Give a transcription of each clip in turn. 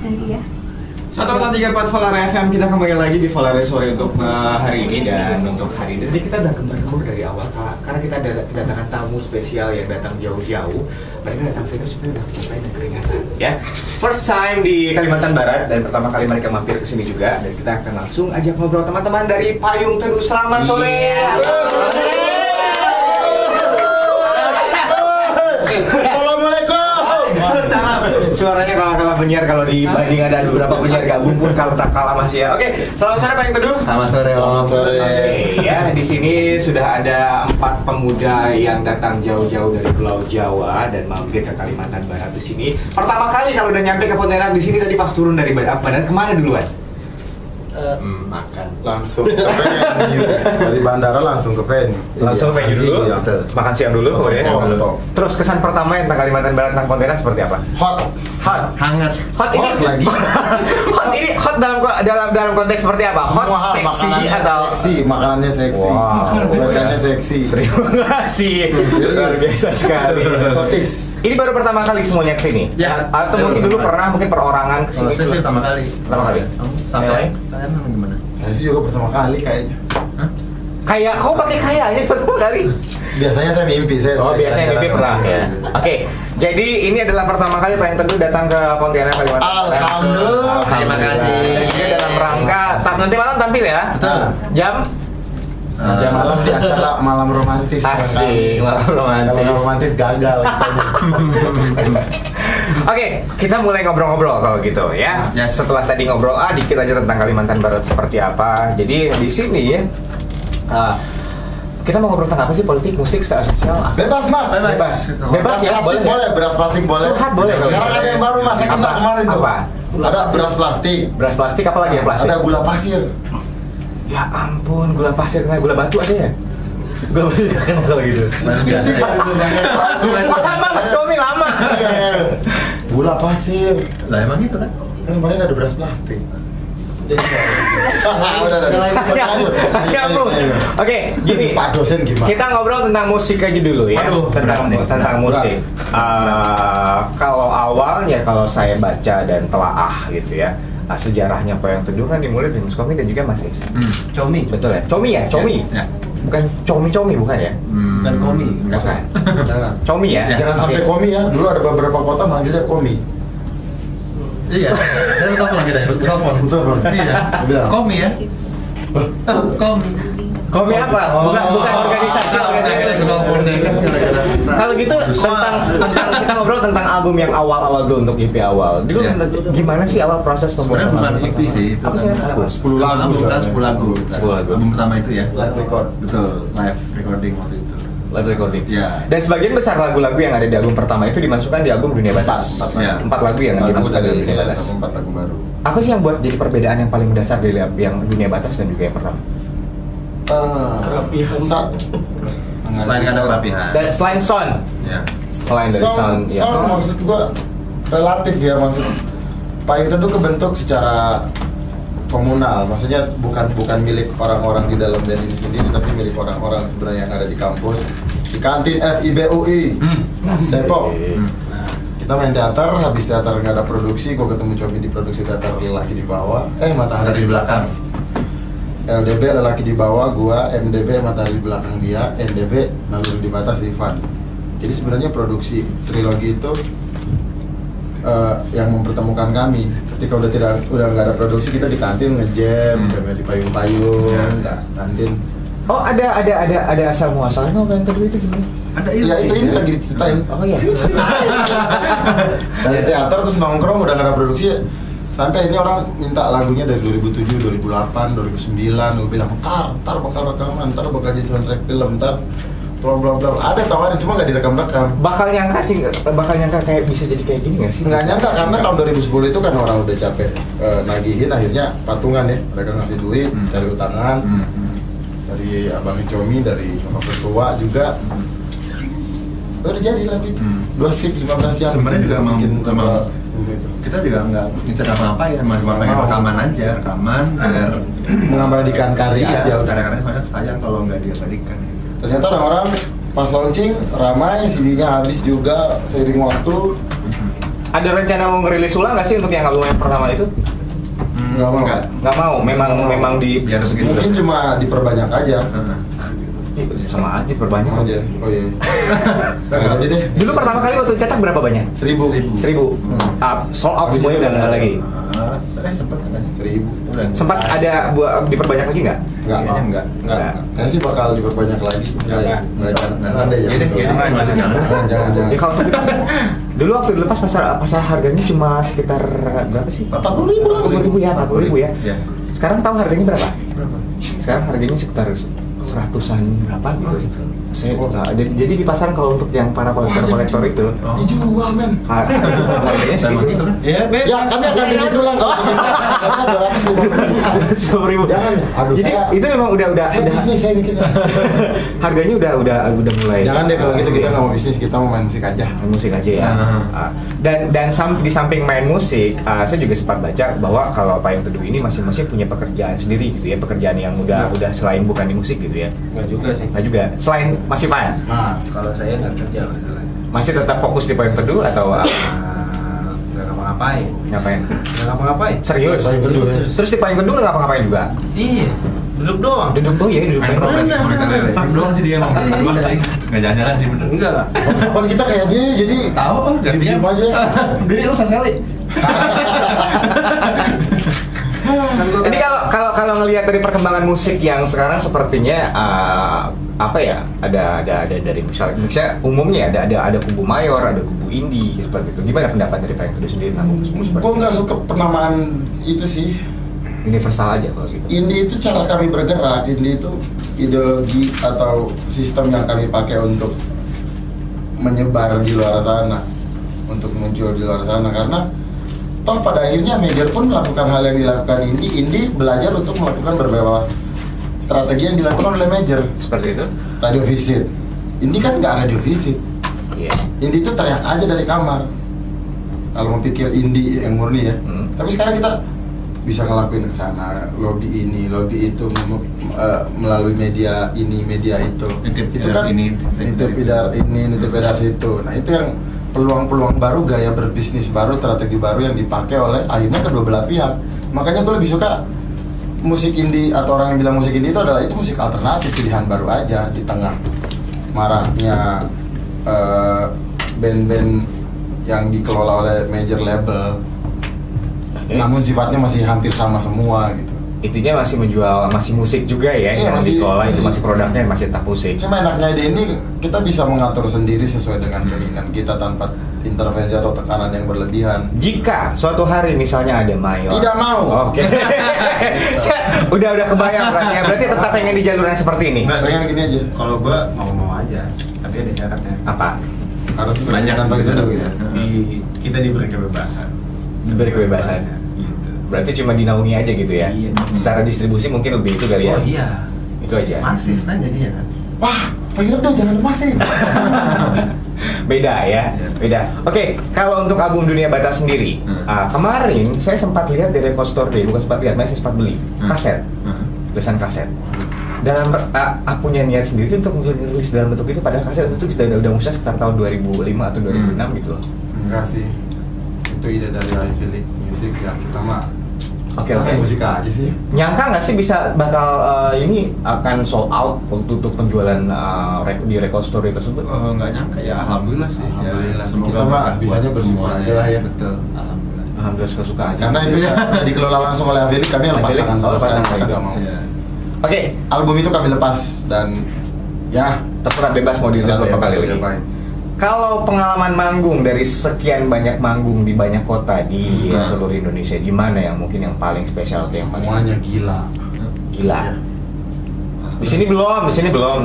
nanti ya. 134 Volare FM, kita kembali lagi di Volare Sore untuk hari ini. Dan untuk hari ini kita udah gembar-gembor dari awal Kak, karena kita ada kedatangan tamu spesial yang datang jauh-jauh. Mereka datang sini supaya udah capek dan keringatan ya. First time di Kalimantan Barat dan pertama kali mereka mampir ke sini juga. Dan kita akan langsung ajak ngobrol teman-teman dari Payung Teduh. Selamat sore. Salam. Suaranya kalah penyiar kalau dibanding ada beberapa penyiar gabung pun kalau tak kalah masih ya. Oke, selamat sore Pak Yang Teduh. Selamat sore. Selamat sore. Ya, di sini sudah ada 4 pemuda yang datang jauh-jauh dari Pulau Jawa dan mampir ke Kalimantan Barat di sini. Pertama kali kalau udah nyampe ke Pontianak di sini tadi pas turun dari badan kemana duluan? Makan. Langsung ke venue. Dari bandara langsung ke venue. Langsung ke venue dulu. Iya. Makan siang dulu kemudian. Foto. Terus kesan pertama tentang Kalimantan Barat tentang Pontianak seperti apa? Hot. Hot. Hangat. Hot ini Hot lagi. hot ini hot dalam konteks seperti apa? Hot, seksi atau seksi, makanannya seksi. Wow. Badannya seksi. Terima kasih. Luar biasa sekali. Eksotis. Ini baru pertama kali semuanya kesini? Ya. Atau Saya mungkin baru dulu pertama pernah mungkin perorangan kesini? Saya sih pertama kali. Pertama kali? Kalian gimana? Saya sih juga pertama kali kayaknya. Kayak, kau pakai kayaknya pertama kali? Biasanya saya mimpi, saya Oh, suka biasanya mimpi jalan-jalan pernah sama ya. gitu. Oke, jadi ini adalah pertama kali Pak Yang Teduh datang ke Pontianak Kalimantan Barat. Alhamdulillah. Terima kasih. Dan juga dalam rangka nanti malam tampil ya? Betul. Jam? Jam malam di acara malam romantis. Asik, malam romantis. Kalau nggak romantis gagal. Oke, kita mulai ngobrol-ngobrol kalau gitu ya. Yes. Setelah tadi ngobrol dikit aja tentang Kalimantan Barat seperti apa. Jadi di sini kita mau ngobrol tentang apa sih? Politik, musik, secara sosial? Bebas mas. Bebas ya, Plastik boleh, beras plastik boleh. Curhat boleh. Sekarang ada yang baru mas, saya kenal Apa? kemarin tuh. Apa? Ada beras plastik. Beras plastik apa lagi yang plastik? Ada gula pasir. Ya ampun, gula pasir, gula batu ada ya? Gula batu tidak kenal kalau gitu. Biasa ya. Lama Mas Tommy, lama. Gula pasir. Lah emang gitu kan? Kan kemarin ada beras plastik. Jadi Nyambung. Oke, gini. Pak dosen gimana? Kita ngobrol tentang musik aja dulu ya. Waduh, tentang berat nih. musik. Kalau awalnya kalau saya baca dan telaah gitu ya, sejarahnya Pak Yang Teduh kan dimulai dari Mas Komi dan juga Mas Is. Comi. Betul ya? Comi ya? Comi? Ya. Bukan Comi bukan ya? Bukan Komi. Bukan. Jangan. Comi ya? Ya. Jangan sampai komi ya. Dulu ada beberapa kota manggilnya komi. Iya. Saya telepon lagi deh. Telepon. Betul. Iya. Bilang. Komi ya. Komi. Komi apa? Bukan organisasi. Kalau gitu tentang kita ngobrol tentang album yang awal-awal dulu untuk EP awal. Dulu Iya. gimana sih awal proses Sebenarnya pembuatan bukan album EP pertama? sih itu. Apa sih? Apa? 10 lagu. Album kita 10 lagu. 10 lagu. Album pertama itu ya. Live record. Betul. Live recording waktu itu. Live recording. Iya. Dan sebagian besar lagu-lagu yang ada di album pertama itu dimasukkan di album Dunia Batas. Iya. 4 lagu yang dimasukkan di Dunia Batas. 4 lagu baru. Apa sih yang buat jadi perbedaan yang paling mendasar dari yang Dunia Batas dan juga yang pertama? Kerapihan. Selain kata perapihan. Dan selain sound, Ya. selain dari sound, ya. Sound maksud gua relatif ya, maksud Payung Teduh kebentuk secara komunal, maksudnya bukan milik orang-orang di dalam band ini sendiri, tapi milik orang-orang sebenarnya yang ada di kampus, di kantin FIBUI, Depok. Nah, kita main teater, habis teater nggak ada produksi, gua ketemu Cobi di produksi teater Lelaki di Bawah, Matahari Dari belakang. LDB Lelaki di Bawah, gua MDB Matahari di Belakang dia, NDB Naluri di Batas Ivan. Jadi sebenarnya produksi trilogi itu yang mempertemukan kami. Ketika udah nggak ada produksi, kita di kantin ngejam, di payung-payung, kantin. Oh, ada asal muasalnya Pak Yang Teduh itu gimana? Ada Ya itu ini lagi diceritain. Oh iya. Dari teater terus nongkrong udah nggak ada produksi. Sampai ini orang minta lagunya dari 2007, 2008, 2009. Gue bilang, ntar bakal rekaman, ntar bakal jadi soundtrack film, ntar bla bla bla. Ada tawarin, cuma nggak direkam-rekam. Bakal nyangka kayak bisa jadi kayak gini nggak sih? Nggak nyangka karena tahun 2010 itu kan orang udah capek nagihin, akhirnya patungan ya. Mereka ngasih duit, cari utangan. Dari Abang Comi, dari Bapak Ketua juga. Udah jadi lagu itu. 2 shift 15 jam. Sebenarnya juga bikin memang gitu. kita juga nggak ngincer apa-apa ya, cuma pengen rekaman aja, biar mengabadikan karya aja. Kadang-kadang sebenarnya sayang kalau nggak diabadikan gitu. Ternyata orang-orang pas launching ramai, CD-nya habis juga seiring waktu. Ada rencana mau ngerilis ulang nggak sih untuk yang album yang pertama itu? Nggak mau. Nggak mau, memang di Biar segitu. Mungkin cuma diperbanyak aja. sama aja perbanyak Aja. Oh iya. Nggak jadi deh. Dulu pertama kali waktu cetak berapa banyak? 1.000. Sold out semuanya udah nggak ada lagi. Sempat nggak sih? 1.000. Sempat ada diperbanyak lagi nggak? Enggak. Kayaknya enggak. Kayaknya sih bakal diperbanyak lagi. Enggak ada ya. Jangan. Ya kalau untuk dilepas, dulu waktu dilepas pasar harganya cuma sekitar berapa sih? 40.000 langsung. 40.000 ya, 40.000 ya. Iya. Sekarang tahu harganya berapa? Berapa? Sekarang harganya sekitar 100-an berapa gitu. Jadi di pasar kalau untuk yang para kolektor itu Dijual men. harganya Sama segitu gitu kan? ya. Ya kami akan rilis ulang. Karena 250.000. Jangan. Aduh. Jadi itu memang udah Saya bisnis saya bikin. harganya udah mulai. Jangan deh kalau gitu kita nggak mau bisnis, kita mau main musik aja. Main musik aja ya. Dan di samping main musik, saya juga sempat baca bahwa kalau Payung Teduh ini masing-masing punya pekerjaan sendiri gitu ya, pekerjaan yang udah selain bukan di musik gitu ya. Enggak juga sih. Nah juga selain masih Pan, Nah, Kalau saya nggak kerja masalah. masih tetap fokus di Payung Teduh atau Nggak ngapa-ngapain. ngapain? Nggak ngapa-ngapain. Serius? Payung Teduh. Terus di Payung Teduh nggak ngapa-ngapain juga? Iya. Duduk doang. Duduk tuh ya, duduk Main pro doang. berarti doang sih dia emang doang sih. Nggak jalan-jalan sih bener. Enggak. kalau kita kayak dia jadi Tahu kan gantian diem aja. Beri lu sekali. Jadi kalau ngelihat dari perkembangan musik yang sekarang sepertinya apa ya, ada dari misalnya umumnya ada kubu mayor, ada kubu indie seperti itu. Gimana pendapat dari Payung Teduh sendiri tentang musik seperti Gue itu? nggak suka penamaan itu sih. Universal aja kalau gitu. Indie itu cara kami bergerak. Indie itu ideologi atau sistem yang kami pakai untuk menyebar di luar sana, untuk muncul di luar sana. Karena toh pada akhirnya major pun melakukan hal yang dilakukan indie belajar untuk melakukan beberapa strategi yang dilakukan oleh major. Seperti itu? Radio visit. Indie kan nggak radio visit. Iya. Indie itu teriak aja dari kamar. Kalau mau pikir indie yang murni ya. Tapi sekarang kita bisa ngelakuin ke sana, lobby ini, lobby itu melalui media ini, media itu. Nitip Itu edar kan ini, nitip edar ini, nitip edar situ. Nah, itu yang peluang-peluang baru, gaya berbisnis baru, strategi baru yang dipakai oleh akhirnya kedua belah pihak. Makanya gue lebih suka musik indie, atau orang yang bilang musik indie itu adalah itu musik alternatif, pilihan baru aja di tengah maraknya band-band yang dikelola oleh major label. Namun sifatnya masih hampir sama semua gitu. Intinya masih menjual, masih musik juga ya, Iya, yang masih- dikelola itu masih- masih produknya masih tetap musik. Cuma enaknya di ini kita bisa mengatur sendiri sesuai dengan keinginan kita tanpa intervensi atau tekanan yang berlebihan. Jika suatu hari misalnya ada mayor, Tidak mau. Oke. udah kebayang berarti ya. Berarti tetap pengen di jalur yang seperti ini. Enggak sih. Pengen gini aja. Kalau gua mau aja, tapi ada syaratnya. Apa? Harus Banyak tanpa gitu. gitu ya. Kita diberi kebebasan. Diberi kebebasan. Gitu. Berarti cuma dinaungi aja gitu ya. Iya. Secara distribusi mungkin lebih itu kali ya. Oh iya. Itu aja. Masif kan jadinya kan. Wah, pengen dong jangan masih. Beda ya, beda. Oke, kalau untuk album Dunia Batas sendiri, kemarin saya sempat lihat di Record Store Day, bukan sempat lihat, saya sempat beli kaset, tulisan kaset. Dalam punya niat sendiri untuk merilis dalam bentuk itu, padahal kaset itu udah musnah sekitar tahun 2005 atau 2006 gitu loh. Enggak sih. Itu ide dari Ivy League Music ya, kita mah Oke. musik aja sih. Nyangka nggak sih bisa bakal ini akan sold out untuk penjualan di Record Store Day tersebut? Nggak nyangka ya, alhamdulillah sih. Alhamdulillah. Ya, semoga Kita mah berkah bisanya buat bersyukur semuanya. aja lah ya. Betul, alhamdulillah. Alhamdulillah suka-suka aja. Karena itu ya udah dikelola langsung oleh Ivy League, kami lepas Ivy League, tangan sama lepas sekali, tangan. kita nggak mau. Iya. Oke, Album itu kami lepas dan ya terserah bebas mau dirilis terserah berapa kali bebas, lagi. diapain. Kalau pengalaman manggung dari sekian banyak manggung di banyak kota di seluruh Indonesia, di mana yang mungkin yang paling spesial atau yang paling Semuanya gila. gila? Iya. Di sini belum, di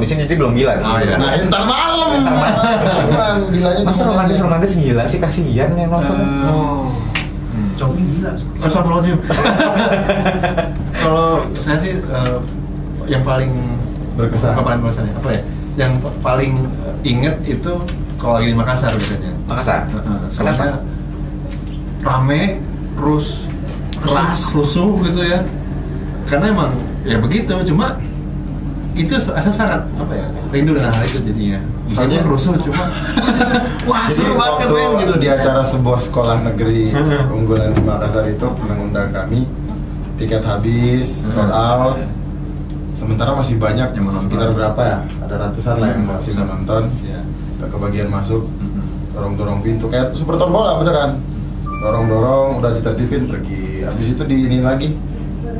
sini jadi belum gila. Di sini Oh, iya. belum. Nah, entar malam. Entar malam. Gilanya Masa di mana aja? romantis gila sih, kasihan yang nonton. Oh. Comi gila. Astagfirullahaladzim. Kalau saya sih yang paling Berkesan. paling berkesan ya, apa ya? Yang paling inget itu kalau lagi di Makassar biasanya. Makassar. Kenapa? Rame, terus keras, rusuh gitu ya. Karena emang ya begitu, cuma itu saya sangat apa ya, rindu dengan hal itu jadinya. Meskipun rusuh cuma wah Jadi seru banget waktu men gitu. di acara sebuah sekolah negeri unggulan di Makassar itu mengundang kami, tiket habis, sold out. Sementara masih banyak, Yang menonton. sekitar berapa ya? Ada ratusan lah yang masih menonton. Iya. Gak kebagian masuk, Mhm. dorong-dorong pintu kayak super bola beneran. Dorong-dorong, udah ditertipin pergi. Habis itu diinin lagi,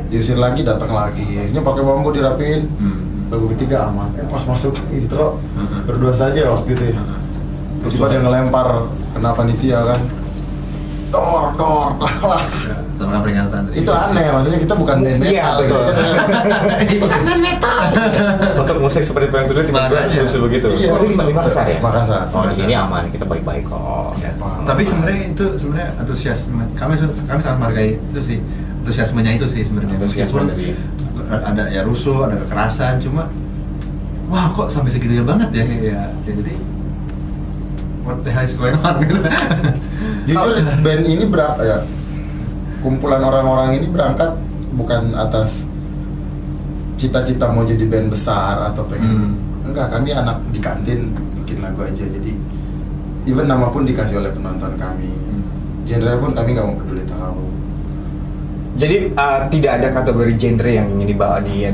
diusir lagi, datang lagi. Akhirnya pakai bambu dirapiin. Lagu ketiga aman. Pas masuk intro berdua saja waktu itu. Terus pada ngelempar kena panitia kan. Dor. Tentang peringatan tadi. Itu aneh, maksudnya kita bukan band metal. Iya, betul. Gitu. Bukan band metal. Untuk musik seperti Payung Teduh tiba-tiba Makanya. susul begitu. Iya, Itu di Makassar ya? Makassar. Oh, di sini aman, kita baik-baik kok. Ya. Tapi sebenarnya itu sebenarnya antusiasme kami sangat menghargai itu sih, antusiasmenya itu sih sebenarnya. Antusiasme Meskipun dari- ada ya rusuh, ada kekerasan, cuma wah kok sampai segitunya banget ya jadi what the hell is going on gitu. Jujur band ini berapa ya? Kumpulan orang-orang ini berangkat bukan atas cita-cita mau jadi band besar atau pengen. Enggak, kami anak di kantin bikin lagu aja. Jadi even nama pun dikasih oleh penonton kami. Genre pun kami nggak mau peduli tahu. Jadi tidak ada kategori genre yang ingin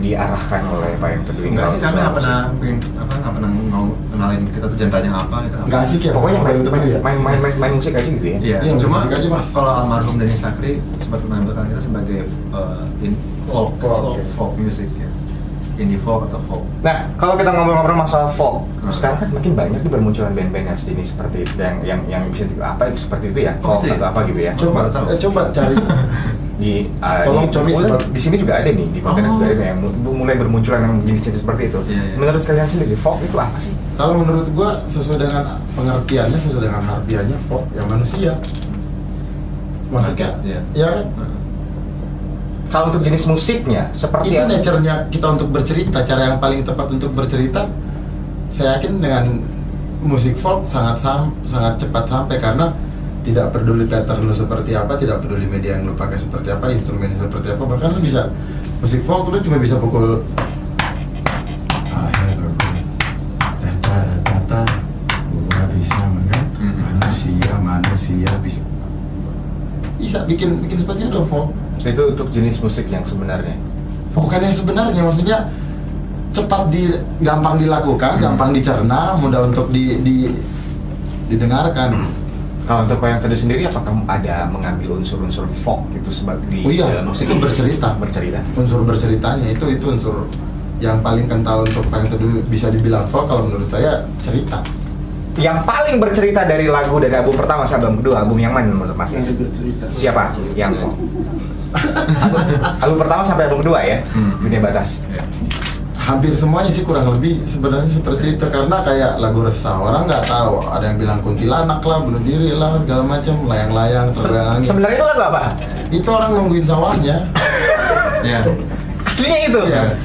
diarahkan oleh Payung Teduh ini. Enggak sih, kami Kalau nggak musik. pernah mau kenalin kita tuh genrenya apa gitu. Nggak asik ya. Pokoknya Payung Teduh ya. main musik aja gitu ya. Iya, Iya, cuma musik aja, Mas. kalau almarhum Denny Sakri sempat menampilkan kita sebagai folk music ya, indie folk atau folk. Nah, kalau kita ngobrol-ngobrol masalah folk, Hmm. sekarang kan makin banyak nih bermunculan band-band yang sejenis seperti itu, yang bisa apa seperti itu ya, Oh, folk gitu ya? atau apa gitu ya. Coba, Baru tahu. coba cari. Di Tolong Comi sebab- di sini juga ada nih di konten Oh. juga ada yang mulai bermunculan yang jenis-jenis seperti itu. Iya, iya. Menurut kalian sendiri folk itu apa sih? Kalau menurut gua sesuai dengan pengertiannya, sesuai dengan harfiahnya folk yang manusia. Maksudnya, Iya. ya kan? Kalau untuk jenis musiknya seperti Itu apa? nature-nya kita untuk bercerita. Cara yang paling tepat untuk bercerita, saya yakin dengan musik folk sangat cepat sampai karena tidak peduli pattern lu seperti apa, tidak peduli media yang lu pakai seperti apa, instrumennya seperti apa, bahkan lu bisa musik folk tuh lu cuma bisa pukul dan tata gua bisa manusia bisa bikin seperti itu folk. Itu untuk jenis musik yang sebenarnya. Bukan yang sebenarnya, maksudnya cepat gampang dilakukan, gampang dicerna, mudah untuk didengarkan. Kalau untuk Payung Teduh sendiri, apakah ada mengambil unsur-unsur folk itu sebagai di Oh iya, dalam musik itu ini? bercerita. Bercerita. Unsur berceritanya itu unsur yang paling kental untuk Payung Teduh bisa dibilang folk kalau menurut saya cerita. Yang paling bercerita dari lagu dari album pertama sampai album kedua, album yang mana menurut Mas? Siapa? Yang album pertama sampai album kedua ya? Dunia Batas. Hampir semuanya sih kurang lebih sebenarnya seperti itu, karena kayak lagu Resah orang nggak tahu, ada yang bilang kuntilanak lah, bunuh diri lah, segala macam, layang-layang, terbang angin. Sebenarnya itu lagu apa? Itu orang nungguin sawahnya. Ya. Aslinya itu. Ya.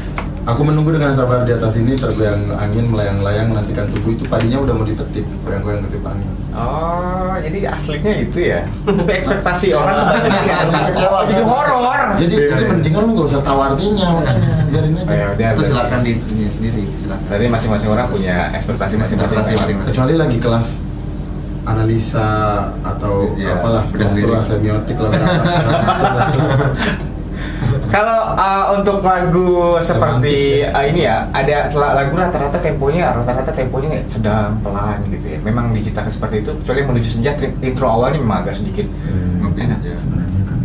Aku menunggu dengan sabar di atas ini, tergoyang angin, melayang-layang, menantikan tubuh itu padinya udah mau dipetik, goyang-goyang ketip angin. Oh, jadi aslinya itu ya. Ekspektasi orang kebanyakan Orang kecewa, jadi kan? horor. Jadi mendingan lu nggak usah tahu artinya, makanya biarin aja. Ayo, dia Itu silakan di ini sendiri, silakan. Berarti masing-masing orang punya ekspektasi masing-masing. Ekspektasi. Kecuali lagi kelas analisa atau Iya, apalah struktural beda semiotik lah. Kalau untuk lagu seperti ini ya, ada lagu rata-rata temponya sedang pelan gitu ya. Memang diciptakan seperti itu, kecuali menuju senja intro awalnya memang agak sedikit enak. Ya. Sebenarnya kan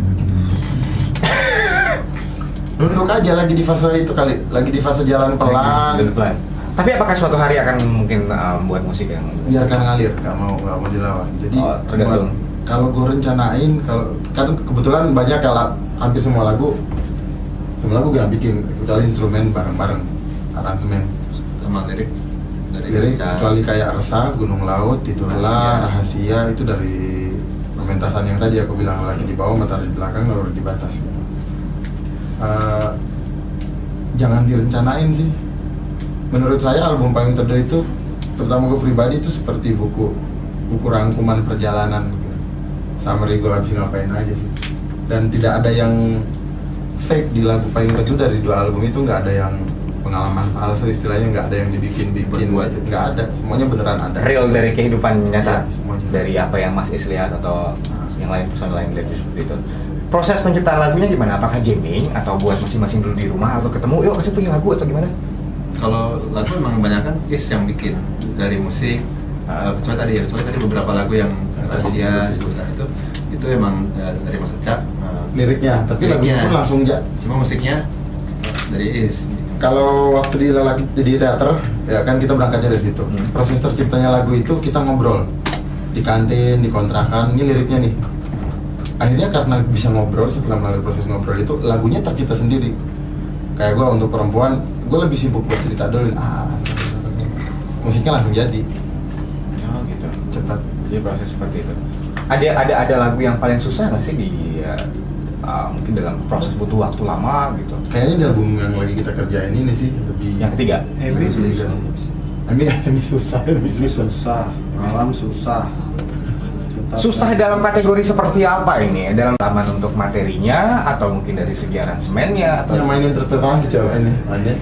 duduk aja lagi di fase itu kali, lagi di fase jalan pelan. Pelan. Tapi apakah suatu hari akan mungkin buat musik yang Biarkan ngalir, nggak mau dilawan. Jadi tergantung. kalau gue rencanain, kalau kan kebetulan banyak hampir semua lagu gue bikin, kecuali instrumen bareng-bareng, aransemen. Sama lirik dari Jadi Ca- kecuali kayak Resah, Gunung Laut, Tidurlah, Rahasia itu dari pementasan yang tadi aku bilang, lagi di bawah, matahari di belakang, lalu di batas gitu. Jangan direncanain sih. Menurut saya album Payung Teduh itu, terutama gue pribadi itu seperti buku rangkuman perjalanan gitu. Summary gue habis ngapain aja sih. Dan tidak ada yang fake di lagu Payung Teduh. Dari dua album itu nggak ada yang pengalaman palsu istilahnya, nggak ada yang dibikin aja, nggak ada, semuanya beneran ada. Real dari kehidupan nyata, Iya, semuanya. dari apa yang Mas Is lihat atau yang lain personal lain lihat seperti itu. Proses penciptaan lagunya gimana? Apakah jamming atau buat masing-masing dulu di rumah atau ketemu, yuk kasih punya lagu atau gimana? Kalau lagu emang kebanyakan Is yang bikin dari musik. Kecuali tadi beberapa lagu yang rahasia sebutan itu emang dari Mas Ucap. Liriknya, tapi lagunya pun langsung Cuma musiknya dari Is. Kalau waktu di teater, ya kan kita berangkatnya dari situ. Proses terciptanya lagu itu kita ngobrol di kantin, di kontrakan. Ini liriknya nih. Akhirnya karena bisa ngobrol, setelah melalui proses ngobrol itu lagunya tercipta sendiri. Kayak gue untuk perempuan, gue lebih sibuk buat cerita dulu. Musiknya langsung jadi. Oh gitu. Cepat. Jadi proses seperti itu. Ada lagu yang paling susah nggak sih di mungkin dalam proses butuh waktu lama gitu? Kayaknya di album yang lagi kita kerjain ini sih lebih. Yang ketiga. Every ketiga susah. sih. Ini susah. Ini susah, malam susah. Susah dalam kategori seperti apa ini? Dalam taman untuk materinya atau mungkin dari segi aransemennya atau Yang main interpretasi coba ini. Ada.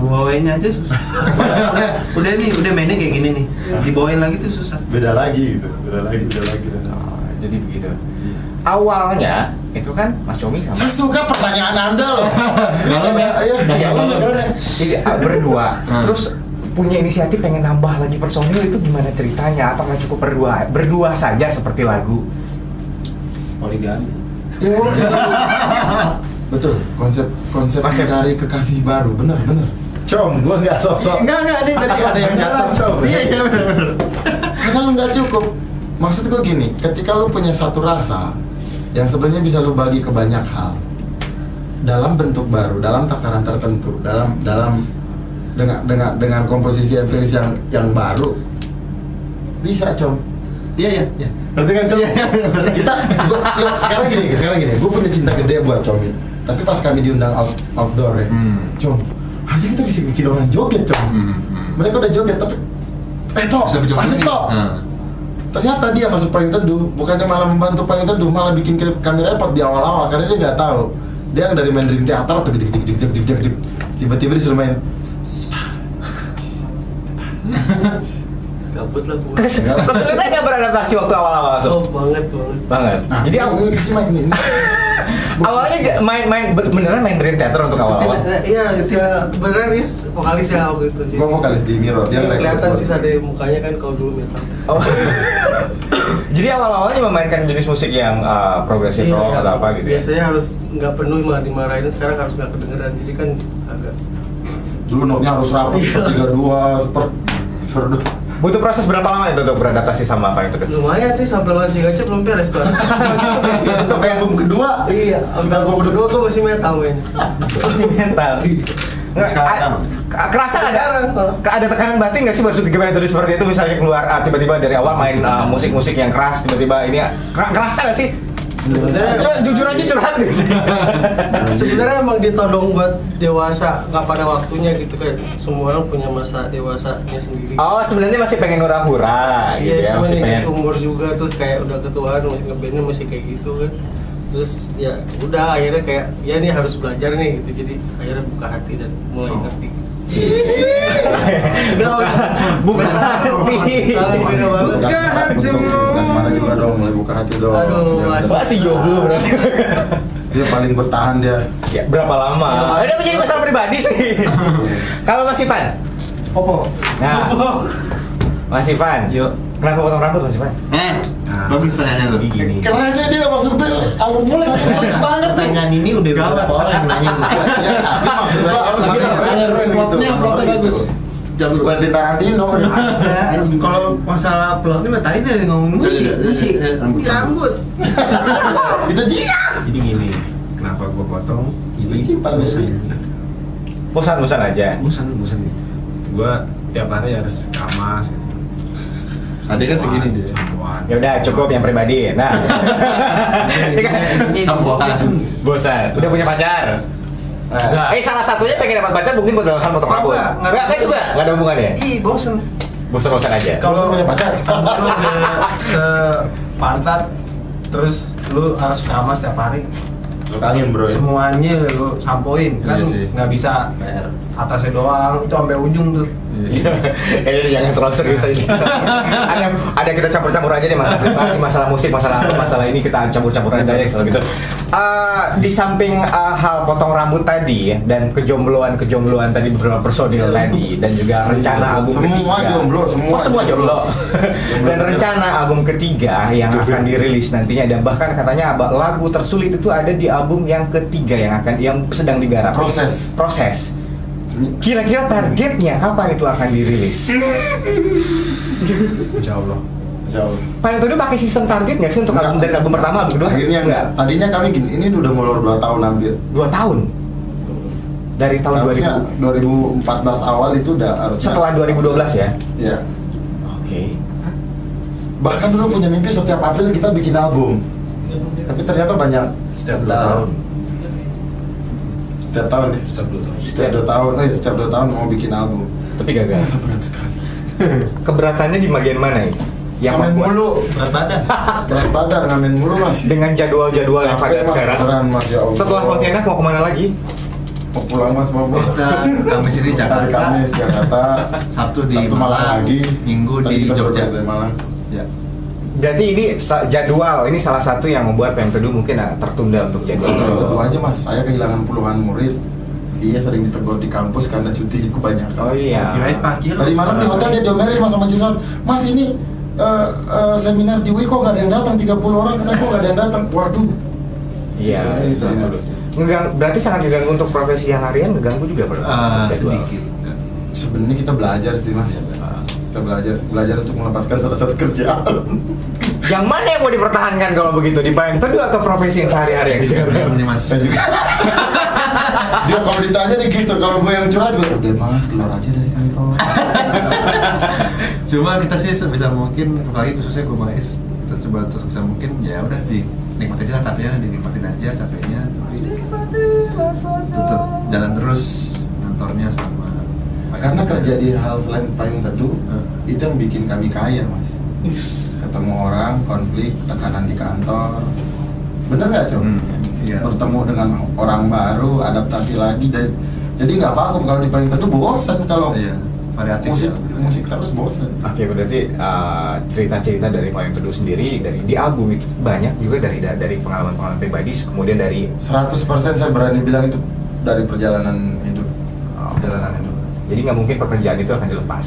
Bawainnya aja susah. udah mainnya kayak gini nih. Dibawain lagi tuh susah. Beda lagi gitu. Beda lagi. jadi begitu. Awalnya itu kan Mas Comi sama Saya suka pertanyaan Anda loh. berdua. Terus punya inisiatif pengen nambah lagi personil, itu gimana ceritanya? Apakah cukup berdua saja seperti lagu? Poligami. Betul, konsep mencari kekasih baru, bener. Gua nggak sosok. Enggak, ini tadi ada yang nyatet. Iya, benar. Karena lu nggak cukup. Maksud gua gini, ketika lu punya satu rasa yang sebenarnya bisa lu bagi ke banyak hal dalam bentuk baru, dalam takaran tertentu, dengan komposisi empiris yang baru, bisa Iya. Ngerti kan, Com? Sekarang gini, gue punya cinta gede buat Comi. Tapi pas kami diundang outdoor ya, Com, harusnya kita bisa bikin orang joget, Com. Mereka udah joget, tapi masuk Tok. Ternyata dia masuk payung teduh, bukannya malah membantu payung teduh, malah bikin kami repot di awal-awal karena dia nggak tahu. Dia yang dari main dream teater tuh gitu, tiba-tiba disuruh main. Gabut lah gua. Kesulitan nggak beradaptasi waktu awal-awal masuk? Oh, banget. Nah, Jadi aku kasih mic nih. awalnya beneran main dream theater untuk awal-awal? Iya, beneran Is vokalisnya waktu itu. Gue vokalis di Miro, dia Kelihatan sih ada mukanya kan kalau dulu metal. Oh. Jadi awal-awalnya memainkan jenis musik yang progresif rock atau apa gitu ya? Biasanya harus nggak penuh dimarahin, sekarang harus nggak kedengeran, jadi kan agak. Dulu notnya harus rapi, 32, per Butuh proses berapa lama itu untuk beradaptasi sama apa itu? Lumayan sih, sampai launching aja belum beres tuh. Untuk album kedua? Iya, sampai album kedua tuh masih metal men. Masih mental. Kerasa nggak ada tekanan batin nggak sih masuk di metode seperti itu, misalnya keluar tiba-tiba dari awal main musik-musik yang keras, tiba-tiba ini kerasa nggak sih? Sebenarnya Jujur aja curhat gitu. Sebenarnya emang ditodong buat dewasa, nggak pada waktunya gitu kan. Semua orang punya masa dewasanya sendiri. Oh, sebenarnya masih pengen hura-hura gitu ya, Iya, masih pengen. umur juga tuh kayak udah ketuaan, masih ngebandnya masih kayak gitu kan. Terus ya udah akhirnya kayak ya nih harus belajar nih gitu. Jadi akhirnya buka hati dan mulai ngerti. Buka hati. Buka Gas mana juga dong, mulai buka hati dong. Aduh, Jangan- Masih jomblo berarti. Dia paling bertahan dia. Ya, berapa lama? Ini menjadi masalah pribadi sih. Kalau Mas Ivan? Opo. Nah, Mas Ivan, yuk. Kenapa potong rambut Mas Ivan? Bagus pertanyaannya tuh. Gini. Karena dia maksudnya alur mulai banget nih. Pertanyaan ini udah berapa orang yang nanya gue. Tapi maksudnya Plotnya bagus. Jangan Quentin Tarantino. Kalau masalah plotnya mah tadi dari ngomong musik. Rambut. Itu dia. Jadi gini, kenapa gue potong? Ini Simpan Bosan-bosan aja. bosan. Gue tiap hari harus kamas. Gitu. Tadi kan segini dia. Sampoan. Ya udah cukup yang pribadi. Nah, ini kan Sampoan. bosan. Udah punya pacar. Salah satunya pengen dapat pacar mungkin buat alasan potong rambut. Enggak juga, enggak ada hubungannya. Ih, bosan. Bosan-bosan aja. Kalau punya pacar. Lu udah pantat, terus lu harus kamas tiap hari. Masuk angin bro ya? semuanya lo sampoin kan, Iya sih. nggak bisa PR. atasnya doang, itu sampai ujung tuh. Kayaknya jangan terlalu serius aja. ada kita campur-campur aja deh masalah pribadi, masalah musik, masalah apa, masalah ini kita campur-campur aja ya kalau gitu. Di samping hal potong rambut tadi dan kejombloan tadi beberapa personil tadi dan juga rencana album Semua ketiga. jomblo, semua jomblo. Dan rencana album ketiga yang akan dirilis nantinya, dan bahkan katanya lagu tersulit itu ada di album yang ketiga yang sedang digarap. Proses. Kira-kira targetnya kapan itu akan dirilis? Insya Allah. Jauh. Pak yang tadi pakai sistem target nggak sih untuk album dari album pertama, album kedua? Akhirnya enggak. Tadinya kami gini, ini udah molor 2 tahun hampir. 2 tahun. Dari tahun Harusnya 2000. 2014 awal itu udah harusnya. Setelah 2012 ya. Iya. Oke. Bahkan dulu punya mimpi setiap April kita bikin album. Tapi ternyata banyak Setiap 2 tahun. Setiap tahun ya. Setiap 2 tahun. Setiap 2 tahun mau bikin album. Tapi gagal. Berat sekali. Keberatannya di bagian mana ini? Yang Ngamen membuat mulu. Berat badan. Berat badan ngamen mulu mas. dengan jadwal-jadwal yang Capek, padat Mas, sekarang. beneran, Mas, ya Allah. Setelah Pontianak mau kemana lagi? Mau pulang mas mau pulang. Kita Kamis ini Hari Jakarta, Kamis Jakarta. Sabtu di Sabtu Malang Malang, lagi. Minggu Tadi di kita Jogja. baru dari Malang. Ya. Berarti ini jadwal, ini salah satu yang membuat Payung Teduh mungkin tertunda untuk jadwal. Itu aja mas. Saya kehilangan puluhan murid. Dia sering ditegur di kampus karena cuti kebanyakan. Oh iya. Kirain parkir. Tadi malam di hotel dia diomelin mas sama Jusan. Mas ini seminar di UI kok nggak ada yang datang, 30 orang katanya kok nggak ada yang datang. Waduh. Iya. Iya. Berarti sangat ngeganggu untuk profesi yang harian, ngeganggu juga bro. Jadwal. Sedikit. Sebenarnya kita belajar sih mas. Kita belajar untuk melepaskan salah satu kerjaan. Yang mana yang mau dipertahankan kalau begitu, di Payung Teduh atau profesi yang sehari-hari yang digarap? Ini Mas. Dan juga dia kalau ditanya nih gitu, kalau gue yang curhat gue udah mas keluar aja dari kantor. Cuma kita sih sebisa mungkin, apalagi khususnya gue Mais, kita coba terus bisa mungkin ya udah dinikmatin aja lah capeknya, dinikmatin aja capeknya, tapi tetap jalan terus kantornya sama. Karena kerja di hal selain Payung Teduh itu yang bikin kami kaya mas. Ketemu orang, konflik, tekanan di kantor. Bener nggak Cok? Iya. Bertemu dengan orang baru, adaptasi lagi, dan jadi nggak vakum. Kalau di Payung Teduh bosan kalau Iya. Variatif musik terus bosan. Oke, berarti cerita-cerita dari Payung Teduh sendiri di album itu banyak juga dari pengalaman-pengalaman pribadi, kemudian dari 100% saya berani bilang itu dari perjalanan hidup. Perjalanan hidup. jadi nggak mungkin pekerjaan itu akan dilepas.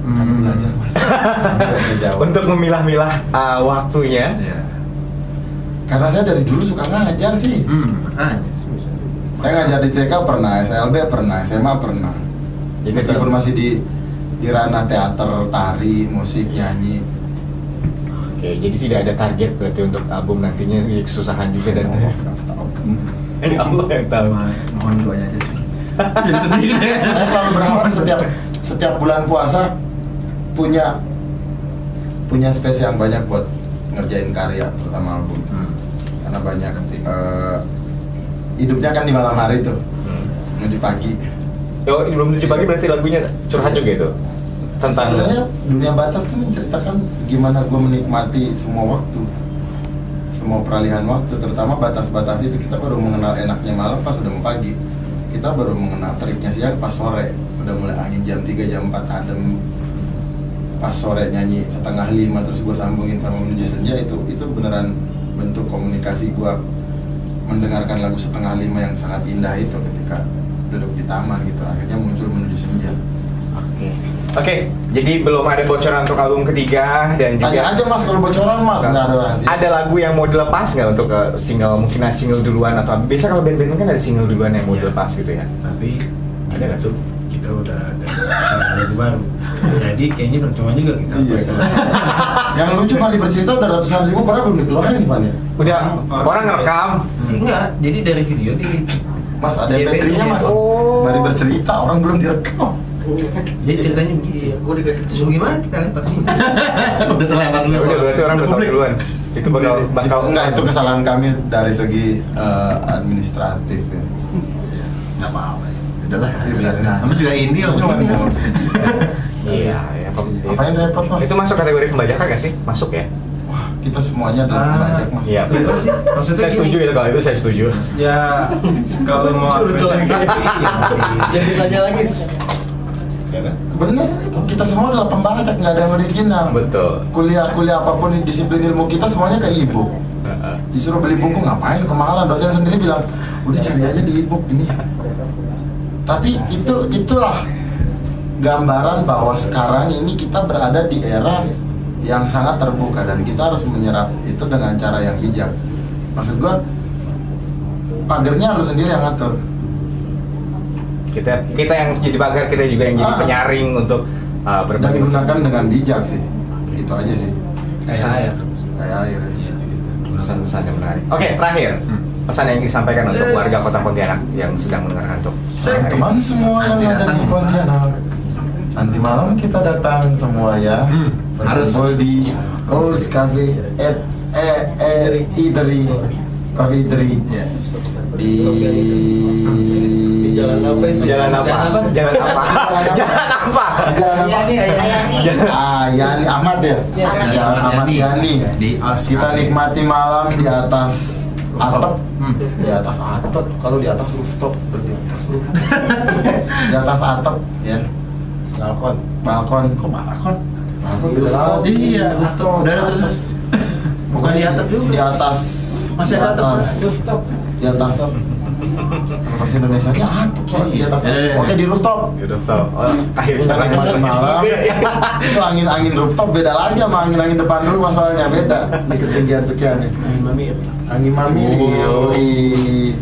Kami belajar mas. Kami jawab. Untuk memilah-milah waktunya. Iya. Karena saya dari dulu suka ngajar sih. Makanya. Saya ngajar di TK pernah, SLB pernah, SMA pernah. Jadi Meskipun masih di ranah teater, tari, musik, nyanyi. Oke, jadi tidak ada target berarti untuk album nantinya, kesusahan juga dan Allah yang tahu. Mohon doanya aja sih. Jadi sedih deh. Saya selalu berharap setiap bulan puasa punya space yang banyak buat ngerjain karya, terutama album. Karena banyak hidupnya kan di malam hari tuh, menuju pagi. Oh, ini belum pagi berarti lagunya curhat juga itu tentang Sebenarnya dunia batas tuh menceritakan gimana gue menikmati semua waktu, semua peralihan waktu, terutama batas-batas itu. Kita baru mengenal enaknya malam pas udah mau pagi. Kita baru mengenal teriknya siang pas sore. Udah mulai angin jam 3, jam 4 adem. Pas sore nyanyi 4:30 terus gue sambungin sama menuju senja, itu beneran bentuk komunikasi gue mendengarkan lagu 4:30 yang sangat indah itu ketika duduk di taman gitu. Akhirnya muncul menuju senja. Oke, jadi belum ada bocoran untuk album ketiga dan juga Tanya aja mas kalau bocoran mas, nggak ada rahasia. ada lagu yang mau dilepas nggak untuk single, mungkin single duluan atau biasa kalau band-band kan ada single duluan yang mau dilepas gitu ya? Tapi Ada nggak tuh? kita udah ada lagu baru. Jadi kayaknya percuma juga kita Iya. pasang. Yang lucu Mari Bercerita udah ratusan ribu padahal belum dikeluarin Pan ya. Udah orang ngerekam. Enggak, jadi dari video di Mas ada Iya, MP3-nya mas. Oh. Mari Bercerita orang belum direkam. jadi ceritanya begitu. Gue dikasih Terus bagaimana kita lempar ini? Udah terlempar Ya udah berarti orang udah tahu duluan. Itu bakal Enggak, itu kesalahan kami dari segi administratif ya. Nggak apa-apa sih. Udahlah. biarin aja. Kamu juga ini om. Iya, ya. Apain repot mas? Itu masuk kategori pembajakan nggak sih? Masuk ya? wah kita semuanya adalah pembajak mas. Iya. Bener sih. Maksudnya Saya setuju itu kalau itu saya setuju. Ya kalau mau Jadi tanya lagi. Bener, kita semua adalah pembajak, nggak ada yang original. Betul. Kuliah apapun di disiplin ilmu kita semuanya ke e-book. Disuruh beli buku ngapain kemahalan, dosen sendiri bilang udah cari aja di e-book ini. Tapi itulah gambaran bahwa sekarang ini kita berada di era yang sangat terbuka dan kita harus menyerap itu dengan cara yang bijak. Maksud gua pagernya harus sendiri yang ngatur. Kita yang jadi pagar, kita juga yang jadi penyaring untuk Dan berbagi gunakan dengan bijak sih. Itu aja sih. kayak air. Kayak air. pesan-pesan yang menarik. Oke, terakhir pesan yang ingin disampaikan untuk warga Kota Pontianak yang sedang mendengarkan untuk Teman semua yang ada di Pontianak, nanti malam kita datang semua ya. Berkumpul di O's Cafe Eatery Cafe Eatery di Jalan apa itu? Jalan apa? Jalan apa? Jalan apa? Yani Ahmad ya? Jalan Ahmad Yani. Di O's Kita Cafe. nikmati malam di atas atap. Di atas atap, kalau di atas rooftop, di atas rooftop. Di atas atap ya. Balkon. Kok balkon? Balkon beda lagi. Iya, Rooftop. udah terus. Bukan di atap juga. Di atas. Masih di ada atap. atas. Rooftop. Di atas. Bahasa Indonesia nya atap sih di atas. Oke, di rooftop. Rooftop. Akhirnya Kita nikmati malam. Itu angin rooftop beda lagi sama angin depan rumah soalnya beda di ketinggian sekian nih. Angin mami. Yoi.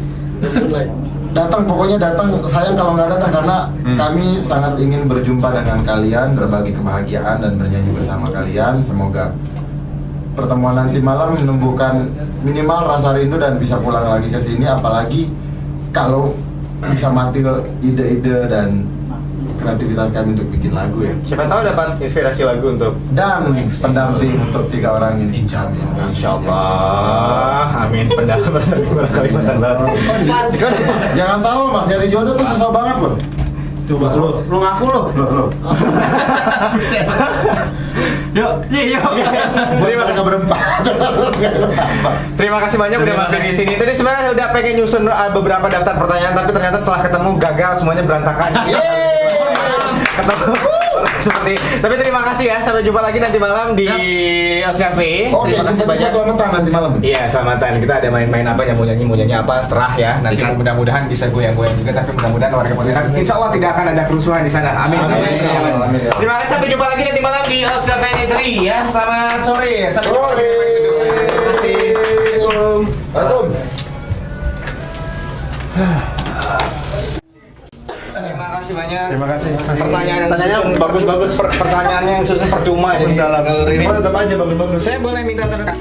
Datang pokoknya datang. Sayang kalau nggak datang karena kami sangat ingin berjumpa dengan kalian, berbagi kebahagiaan dan bernyanyi bersama kalian. Semoga pertemuan nanti malam menumbuhkan minimal rasa rindu dan bisa pulang lagi ke sini, apalagi kalau bisa mati ide-ide dan kreativitas kami untuk bikin lagu ya. Siapa tahu dapat inspirasi lagu untuk Dan pendamping untuk 3 orang ini. Amin. Insya Allah. Amin. Pendamping Kalimantan Barat. Jangan salah mas, nyari jodoh tuh susah banget loh. Coba lu ngaku lu. Loh. Yuk. Terima kasih berempat. Terima kasih banyak udah mampir di sini. Tadi sebenarnya udah pengen nyusun beberapa daftar pertanyaan, tapi ternyata setelah ketemu gagal, semuanya berantakan. Ketemu seperti. Tapi terima kasih ya. Sampai jumpa lagi nanti malam di O's Cafe. Oke, Terima kasih banyak. Selamatan nanti malam. Iya, selamatan. Kita ada main-main apa, mau nyanyi apa setelah ya. Nanti mudah-mudahan bisa goyang-goyang juga, tapi mudah-mudahan warga Pontianak insya Allah tidak akan ada kerusuhan di sana. Amin. Terima kasih, sampai jumpa lagi nanti malam di O's Cafe Eatery ya. Selamat sore. Sampai jumpa lagi. Terima kasih. Assalamualaikum. Terima kasih banyak. Terima kasih. Pertanyaan bagus-bagus. Pertanyaannya yang susun percuma jadi Cuma tetap aja bagus-bagus. Saya boleh minta terdekat.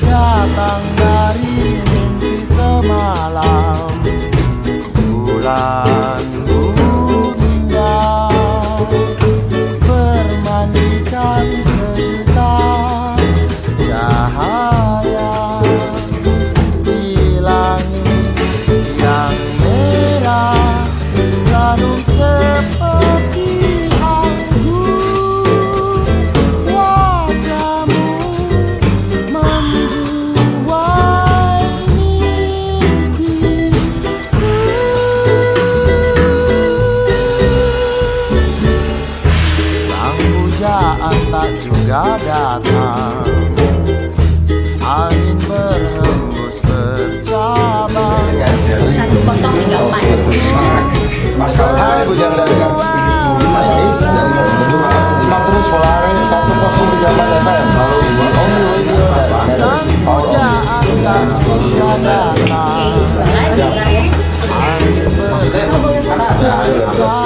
Datang dari mimpi semalam, bulan bunda bermandikan sejuta cahaya di langit yang merah, lalu seperti anggur wajahmu membuai mimpiku. Sang pujaan tak juga datang, angin berhembus bercabang. 1-0 Hai Bujang Dagang. Saya Is dan berdua simak terus Polaris 103.4 FM melalui Only Radio dan Sang pujaan tak juga datang, angin berhembus bercabang.